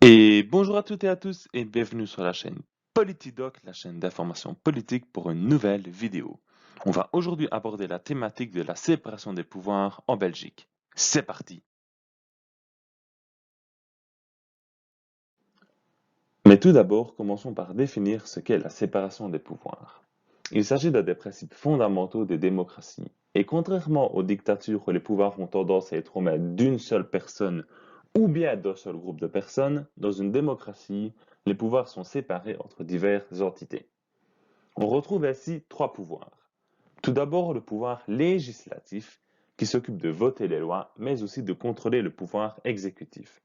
Et bonjour à toutes et à tous et bienvenue sur la chaîne Politidoc, la chaîne d'information politique pour une nouvelle vidéo. On va aujourd'hui aborder la thématique de la séparation des pouvoirs en Belgique. C'est parti! Mais tout d'abord, commençons par définir ce qu'est la séparation des pouvoirs. Il s'agit d'un des principes fondamentaux des démocraties. Et contrairement aux dictatures où les pouvoirs ont tendance à être aux mains d'une seule personne ou bien d'un seul groupe de personnes, dans une démocratie, les pouvoirs sont séparés entre diverses entités. On retrouve ainsi trois pouvoirs. Tout d'abord, le pouvoir législatif, qui s'occupe de voter les lois, mais aussi de contrôler le pouvoir exécutif.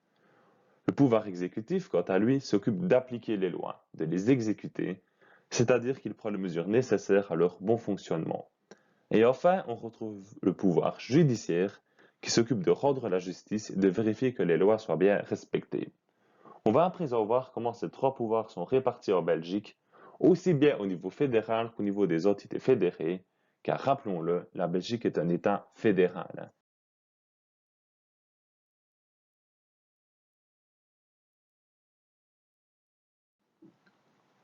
Le pouvoir exécutif, quant à lui, s'occupe d'appliquer les lois, de les exécuter, c'est-à-dire qu'il prend les mesures nécessaires à leur bon fonctionnement. Et enfin, on retrouve le pouvoir judiciaire, qui s'occupe de rendre la justice et de vérifier que les lois soient bien respectées. On va à présent voir comment ces trois pouvoirs sont répartis en Belgique, aussi bien au niveau fédéral qu'au niveau des entités fédérées, car rappelons-le, la Belgique est un État fédéral.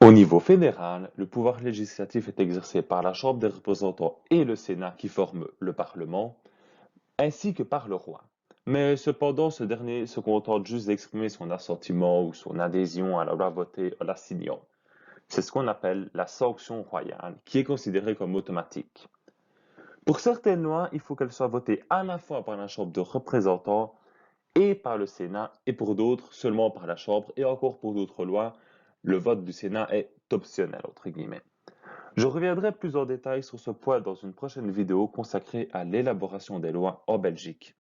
Au niveau fédéral, le pouvoir législatif est exercé par la Chambre des représentants et le Sénat qui forment le Parlement, ainsi que par le roi. Mais cependant, ce dernier se contente juste d'exprimer son assentiment ou son adhésion à la loi votée en la signant. C'est ce qu'on appelle la sanction royale, qui est considérée comme automatique. Pour certaines lois, il faut qu'elles soient votées à la fois par la Chambre des représentants et par le Sénat, et pour d'autres, seulement par la Chambre, et encore pour d'autres lois, le vote du Sénat est optionnel, entre guillemets. Je reviendrai plus en détail sur ce point dans une prochaine vidéo consacrée à l'élaboration des lois en Belgique.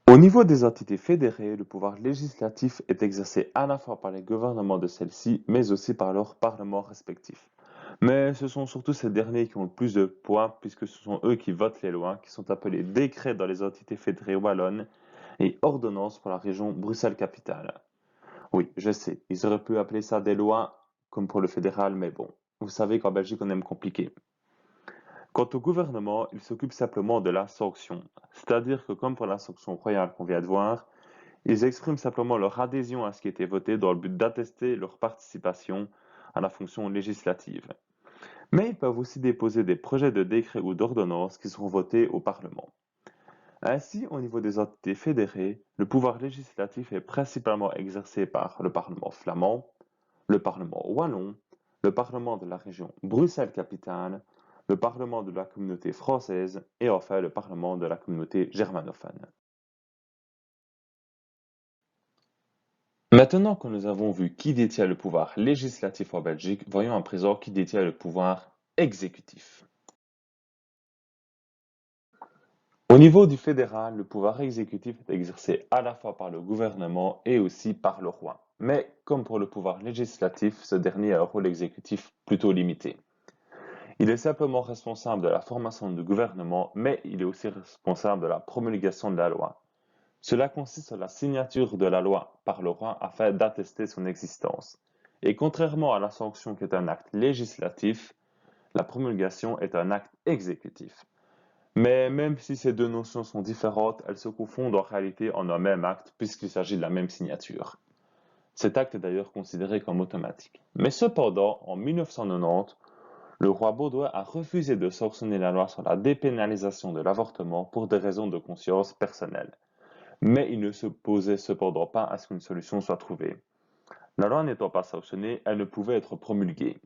Au niveau des entités fédérées, le pouvoir législatif est exercé à la fois par les gouvernements de celles-ci, mais aussi par leurs parlements respectifs. Mais ce sont surtout ces derniers qui ont le plus de poids, puisque ce sont eux qui votent les lois, qui sont appelés décrets dans les entités fédérées wallonnes et ordonnances pour la région Bruxelles-Capitale. Oui, je sais, ils auraient pu appeler ça des lois, comme pour le fédéral, mais bon, vous savez qu'en Belgique on aime compliquer. Quant au gouvernement, il s'occupe simplement de la sanction, c'est-à-dire que comme pour la sanction royale qu'on vient de voir, ils expriment simplement leur adhésion à ce qui a été voté dans le but d'attester leur participation à la fonction législative. Mais ils peuvent aussi déposer des projets de décrets ou d'ordonnances qui seront votés au Parlement. Ainsi, au niveau des entités fédérées, le pouvoir législatif est principalement exercé par le Parlement flamand, le Parlement wallon, le Parlement de la région Bruxelles-Capitale, le Parlement de la communauté française et enfin le Parlement de la communauté germanophone. Maintenant que nous avons vu qui détient le pouvoir législatif en Belgique, voyons à présent qui détient le pouvoir exécutif. Au niveau du fédéral, le pouvoir exécutif est exercé à la fois par le gouvernement et aussi par le roi. Mais comme pour le pouvoir législatif, ce dernier a un rôle exécutif plutôt limité. Il est simplement responsable de la formation du gouvernement, mais il est aussi responsable de la promulgation de la loi. Cela consiste en la signature de la loi par le roi afin d'attester son existence. Et contrairement à la sanction qui est un acte législatif, la promulgation est un acte exécutif. Mais même si ces deux notions sont différentes, elles se confondent en réalité en un même acte puisqu'il s'agit de la même signature. Cet acte est d'ailleurs considéré comme automatique. Mais cependant, en 1990, le roi Baudouin a refusé de sanctionner la loi sur la dépénalisation de l'avortement pour des raisons de conscience personnelle. Mais il ne s'opposait cependant pas à ce qu'une solution soit trouvée. La loi n'étant pas sanctionnée, elle ne pouvait être promulguée.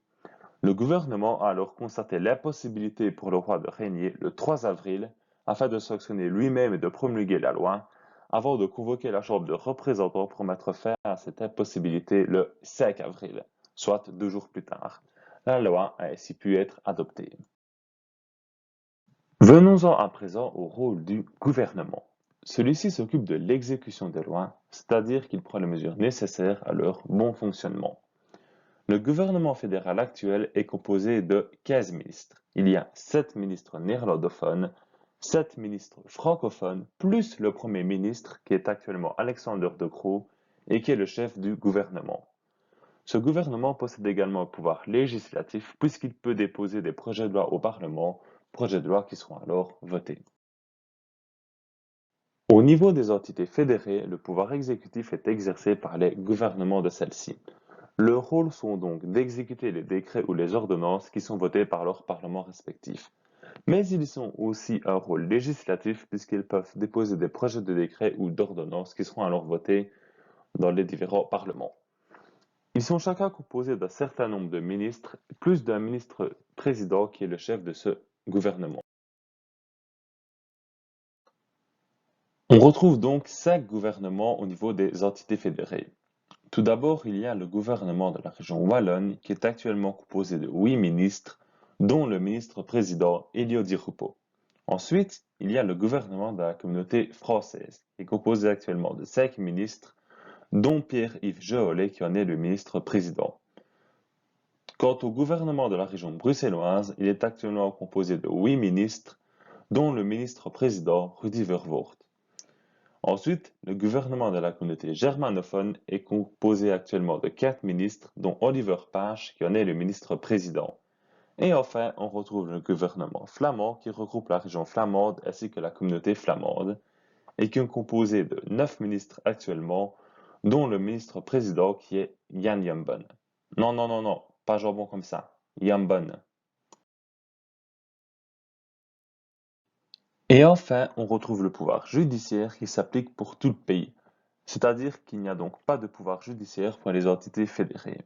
Le gouvernement a alors constaté l'impossibilité pour le roi de régner le 3 avril afin de sanctionner lui-même et de promulguer la loi, avant de convoquer la Chambre de représentants pour mettre fin à cette impossibilité le 5 avril, soit 2 jours plus tard. La loi a ainsi pu être adoptée. Venons-en à présent au rôle du gouvernement. Celui-ci s'occupe de l'exécution des lois, c'est-à-dire qu'il prend les mesures nécessaires à leur bon fonctionnement. Le gouvernement fédéral actuel est composé de 15 ministres. Il y a 7 ministres néerlandophones, 7 ministres francophones, plus le Premier ministre qui est actuellement Alexander De Croo et qui est le chef du gouvernement. Ce gouvernement possède également un pouvoir législatif puisqu'il peut déposer des projets de loi au Parlement, projets de loi qui seront alors votés. Au niveau des entités fédérées, le pouvoir exécutif est exercé par les gouvernements de celles-ci. Leurs rôles sont donc d'exécuter les décrets ou les ordonnances qui sont votés par leurs parlements respectifs. Mais ils ont aussi un rôle législatif puisqu'ils peuvent déposer des projets de décrets ou d'ordonnances qui seront alors votés dans les différents parlements. Ils sont chacun composés d'un certain nombre de ministres, plus d'un ministre président qui est le chef de ce gouvernement. On retrouve donc 5 gouvernements au niveau des entités fédérées. Tout d'abord, il y a le gouvernement de la région Wallonne qui est actuellement composé de 8 ministres, dont le ministre-président Elio Di Rupo. Ensuite, il y a le gouvernement de la communauté française qui est composé actuellement de 5 ministres, dont Pierre-Yves Jehollet qui en est le ministre-président. Quant au gouvernement de la région bruxelloise, il est actuellement composé de 8 ministres, dont le ministre-président Rudy Verwoerd. Ensuite, le gouvernement de la communauté germanophone est composé actuellement de 4 ministres, dont Oliver Page, qui en est le ministre-président. Et enfin, on retrouve le gouvernement flamand, qui regroupe la région flamande ainsi que la communauté flamande, et qui est composé de 9 ministres actuellement, dont le ministre-président qui est Jan Jambon. Non, non, non, non, pas jambon comme ça, Jambon. Et enfin, on retrouve le pouvoir judiciaire qui s'applique pour tout le pays. C'est-à-dire qu'il n'y a donc pas de pouvoir judiciaire pour les entités fédérées.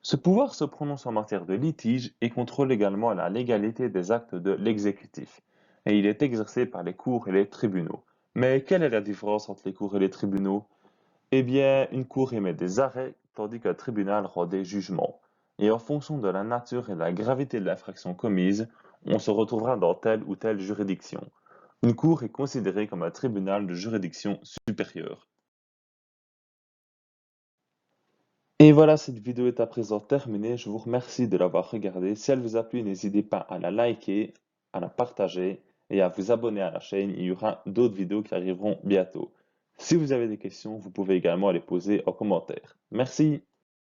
Ce pouvoir se prononce en matière de litige et contrôle également la légalité des actes de l'exécutif. Et il est exercé par les cours et les tribunaux. Mais quelle est la différence entre les cours et les tribunaux? Eh bien, une cour émet des arrêts, tandis qu'un tribunal rend des jugements. Et en fonction de la nature et de la gravité de l'infraction commise, on se retrouvera dans telle ou telle juridiction. Une cour est considérée comme un tribunal de juridiction supérieure. Et voilà, cette vidéo est à présent terminée. Je vous remercie de l'avoir regardée. Si elle vous a plu, n'hésitez pas à la liker, à la partager et à vous abonner à la chaîne. Il y aura d'autres vidéos qui arriveront bientôt. Si vous avez des questions, vous pouvez également les poser en commentaire. Merci.